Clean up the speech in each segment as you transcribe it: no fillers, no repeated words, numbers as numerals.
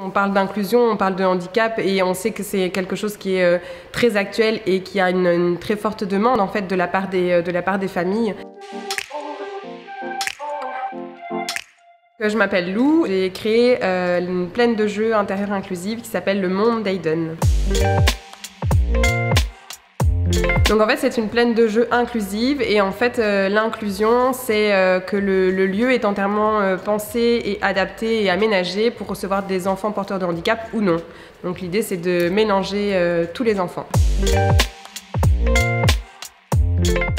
On parle d'inclusion, on parle de handicap et on sait que c'est quelque chose qui est très actuel et qui a une très forte demande en fait de la part des familles. Je m'appelle Lou, j'ai créé une plaine de jeux intérieure inclusive qui s'appelle le Monde d'Aiden. Donc en fait c'est une plaine de jeux inclusive et en fait l'inclusion c'est que le lieu est entièrement pensé et adapté et aménagé pour recevoir des enfants porteurs de handicap ou non. Donc l'idée c'est de mélanger tous les enfants.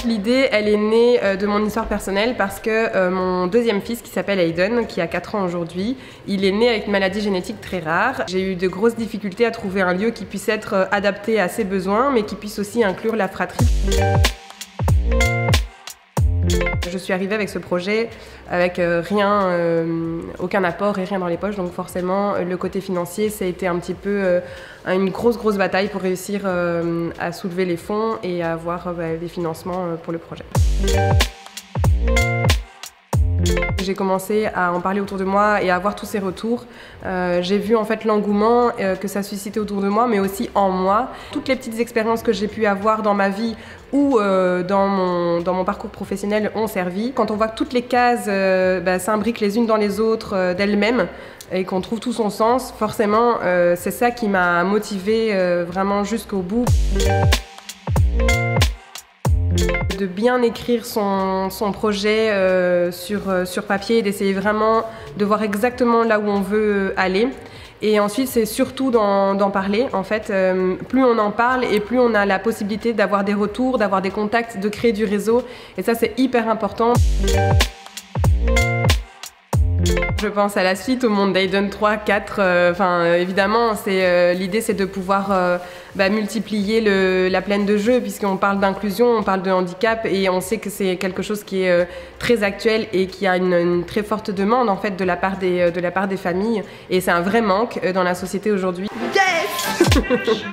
L'idée, elle est née de mon histoire personnelle parce que mon deuxième fils, qui s'appelle Aiden, qui a 4 ans aujourd'hui, il est né avec une maladie génétique très rare. J'ai eu de grosses difficultés à trouver un lieu qui puisse être adapté à ses besoins, mais qui puisse aussi inclure la fratrie. Je suis arrivée avec ce projet avec rien, aucun apport et rien dans les poches, donc forcément le côté financier ça a été un petit peu une grosse bataille pour réussir à soulever les fonds et à avoir les financements pour le projet. J'ai commencé à en parler autour de moi et à avoir tous ces retours. J'ai vu en fait l'engouement que ça suscitait autour de moi, mais aussi en moi. Toutes les petites expériences que j'ai pu avoir dans ma vie ou dans mon parcours professionnel ont servi. Quand on voit que toutes les cases s'imbriquent les unes dans les autres d'elles-mêmes et qu'on trouve tout son sens, forcément c'est ça qui m'a motivée vraiment jusqu'au bout. De bien écrire son projet sur papier, d'essayer vraiment de voir exactement là où on veut aller. Et ensuite, c'est surtout d'en parler. En fait, plus on en parle et plus on a la possibilité d'avoir des retours, d'avoir des contacts, de créer du réseau. Et ça, c'est hyper important. Je pense à la suite, au Monde d'Aiden 3, 4, évidemment, l'idée c'est de pouvoir multiplier la plaine de jeux puisqu'on parle d'inclusion, on parle de handicap et on sait que c'est quelque chose qui est très actuel et qui a une très forte demande en fait de la part des familles et c'est un vrai manque dans la société aujourd'hui. Yes.